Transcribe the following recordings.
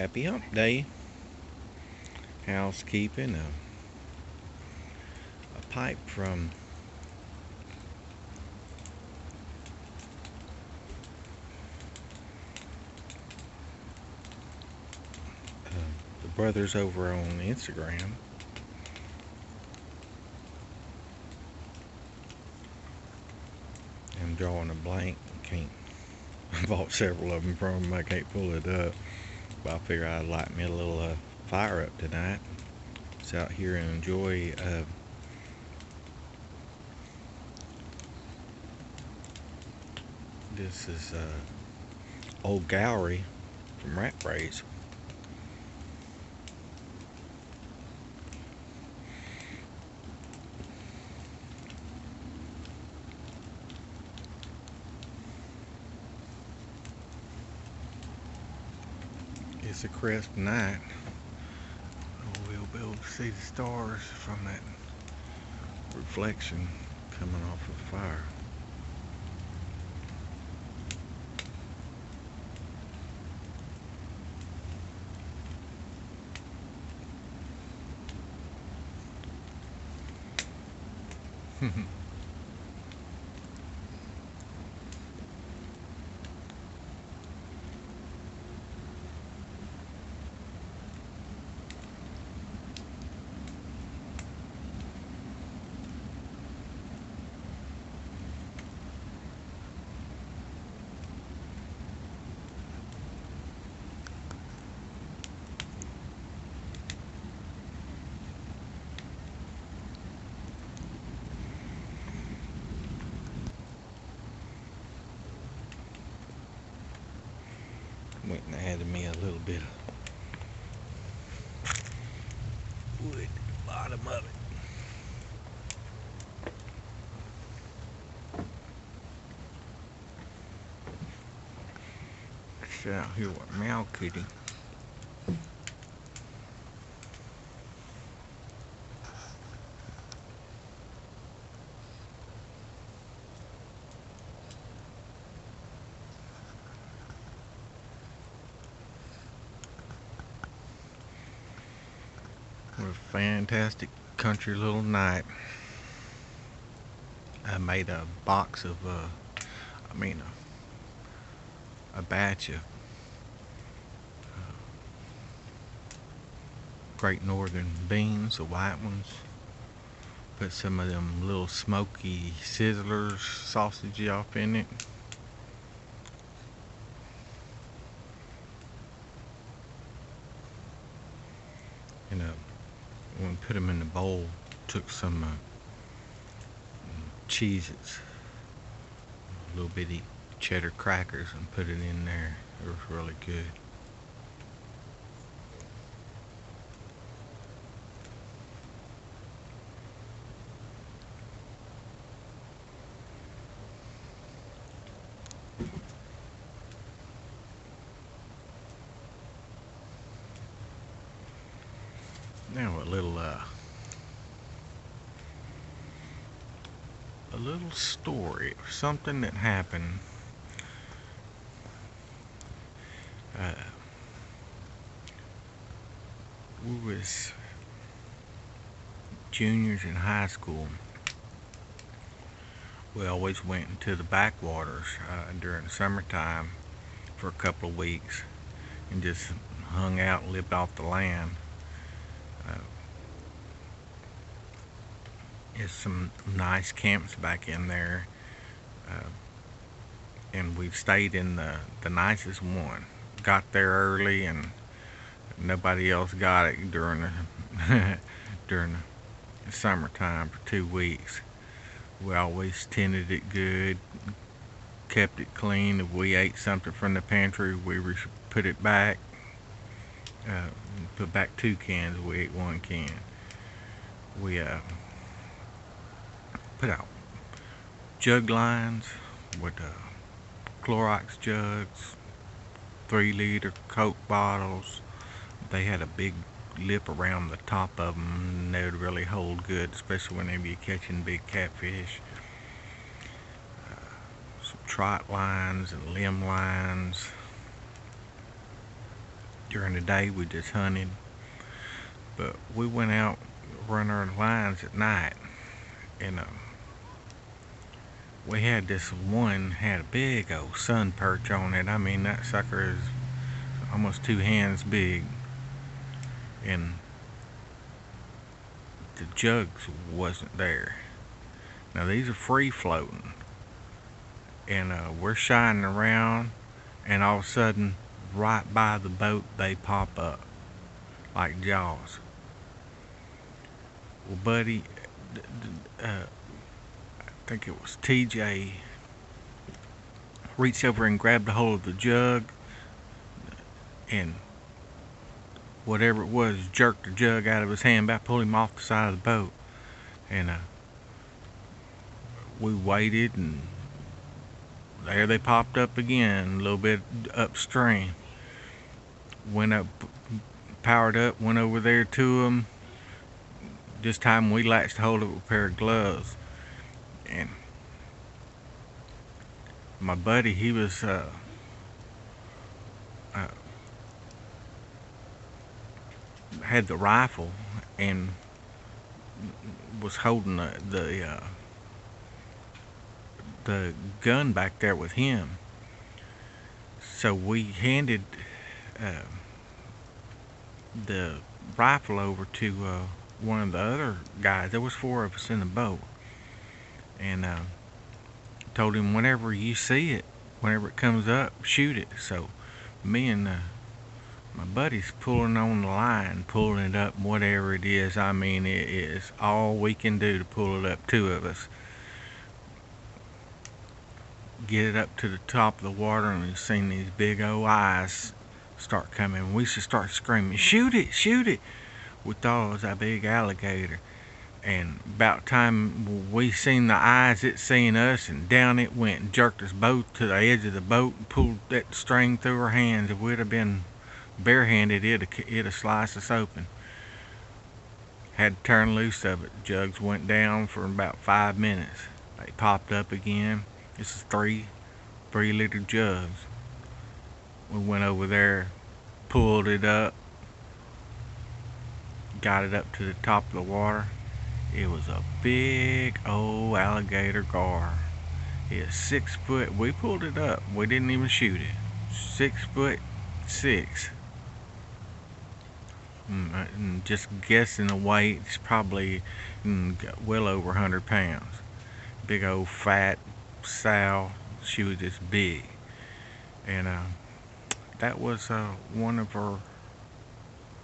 Happy Hump Day. Housekeeping. A pipe from the brothers over on Instagram. I'm drawing a blank. Can't. I bought several of them from them. I can't pull it up. But I figure I'd light me a little fire up tonight. Sit out here and enjoy. This is old gallery from Rat Race. It's a crisp night. We'll be able to see the stars from that reflection coming off of the fire. Went and added me a little bit of wood at the bottom of it. Sit out here with Meow Kitty. What a fantastic country little night. I made a box of, a batch of Great Northern beans, the white ones. Put some of them little smoky sizzlers, sausage off in it. And when we put them in the bowl, took some Cheez-Its, little bitty cheddar crackers, and put it in there. It was really good. Now a little story of something that happened. We was juniors in high school. We always went into the backwaters during the summertime for a couple of weeks and just hung out and lived off the land. There's some nice camps back in there, and we've stayed in the nicest one. Got there early, and nobody else got it during the during the summertime for 2 weeks. We always tended it good, kept it clean. If we ate something from the pantry, we put it back. Put back 2 cans. We ate 1 can. We put out jug lines with Clorox jugs, 3-liter Coke bottles. They had a big lip around the top of them, and they would really hold good, especially whenever you're catching big catfish. Some trot lines and limb lines. During the day we just hunted, but we went out run our lines at night, and we had this one had a big old sun perch on it. I mean, that sucker is almost 2 hands big, and the jugs wasn't there. Now these are free floating, and we're shining around, and all of a sudden, right by the boat, they pop up like jaws. Well, buddy, I think it was TJ, reached over and grabbed a hold of the jug, and whatever it was jerked the jug out of his hand, about pulled him off the side of the boat. And we waited, and there they popped up again, a little bit upstream. Went up, powered up, went over there to them. This time we latched hold of a pair of gloves, and my buddy, he was had the rifle and was holding the gun back there with him. So we handed the rifle over to one of the other guys. There was 4 of us in the boat, and told him, whenever you see it, whenever it comes up, shoot it. So me and my buddy's pulling on the line, pulling it up, whatever it is. I mean, it is all we can do to pull it up, 2 of us. Get it up to the top of the water, and we've seen these big old eyes start coming. We should start screaming, shoot it, shoot it. We thought it was a big alligator. And about time we seen the eyes, it seen us, and down it went and jerked us both to the edge of the boat and pulled that string through our hands. If we'd have been barehanded, it'd have sliced us open. Had to turn loose of it. Jugs went down for about 5 minutes. They popped up again. This is 3-liter jugs. We went over there, pulled it up, got it up to the top of the water. It was a big old alligator gar. It's 6 foot. We pulled it up. We didn't even shoot it. 6'6". Just guessing the weight, it's probably well over 100 pounds. Big old fat sow. She was just big. And that was one of our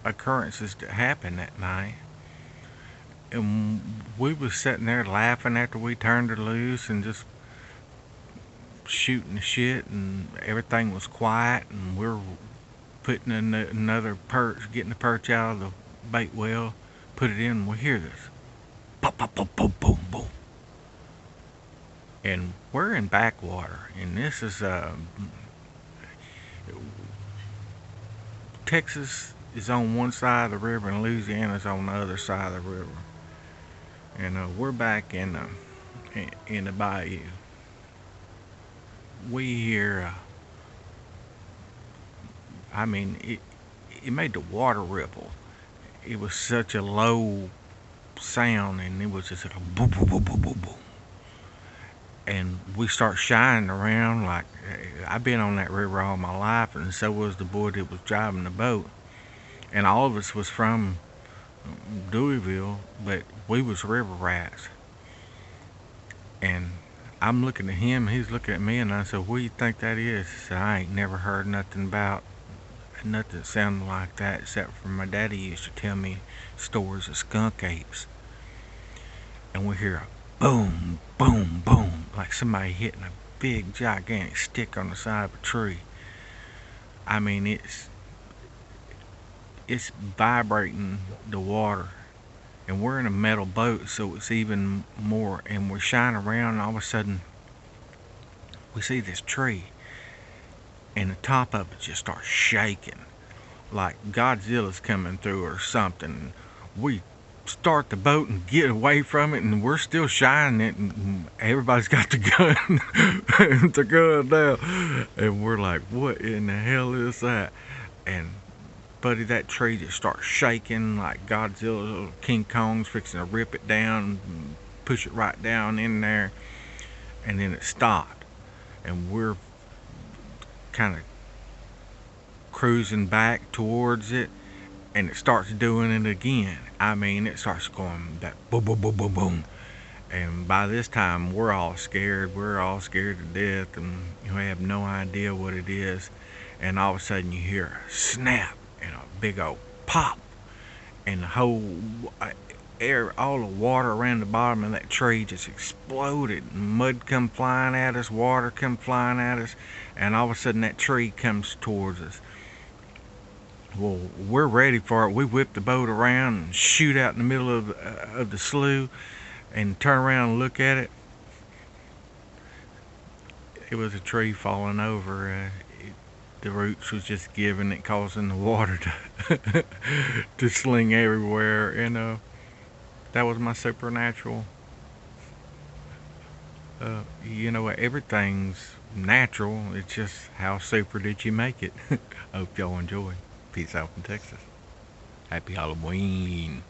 occurrences that happened that night. And we was sitting there laughing after we turned her loose and just shooting the shit, and everything was quiet, and we're putting another perch, getting the perch out of the bait well, put it in, and we hear this pop, pop, pop, boom, boom, boom. And we're in backwater, and this is Texas is on one side of the river and Louisiana's on the other side of the river. And we're back in the bayou. We hear, I mean, it made the water ripple. It was such a low sound, and it was just like a boom, boom, boom, boom, boom, boom. And we start shining around. Like, I've been on that river all my life, and so was the boy that was driving the boat. And all of us was from Louisville, but we was river rats. And I'm looking at him, he's looking at me, and I said, what do you think that is? He said, I ain't never heard nothing that sounded like that, except for my daddy used to tell me stories of skunk apes. And we hear a boom, boom, boom, like somebody hitting a big, gigantic stick on the side of a tree. I mean, it's vibrating the water, and we're in a metal boat, so it's even more. And we're shining around, and all of a sudden we see this tree, and the top of it just starts shaking like Godzilla's coming through or something. We start the boat and get away from it, and we're still shining it, and everybody's got the gun the gun down, and we're like, what in the hell is that? And buddy, that tree just starts shaking like Godzilla or King Kong's fixing to rip it down and push it right down in there. And then it stopped. And we're kind of cruising back towards it. And it starts doing it again. I mean, it starts going that boom, boom, boom, boom, boom. And by this time, we're all scared. We're all scared to death, and we have no idea what it is. And all of a sudden, you hear a snap and a big old pop, and the whole air, all the water around the bottom of that tree just exploded. Mud come flying at us, water come flying at us, and all of a sudden, that tree comes towards us. Well, we're ready for it. We whip the boat around and shoot out in the middle of the slough and turn around and look at it. It was a tree falling over. The roots was just giving it, causing the water to to sling everywhere. And that was my supernatural. Everything's natural. It's just how super did you make it? I hope y'all enjoy. Peace out from Texas. Happy Halloween.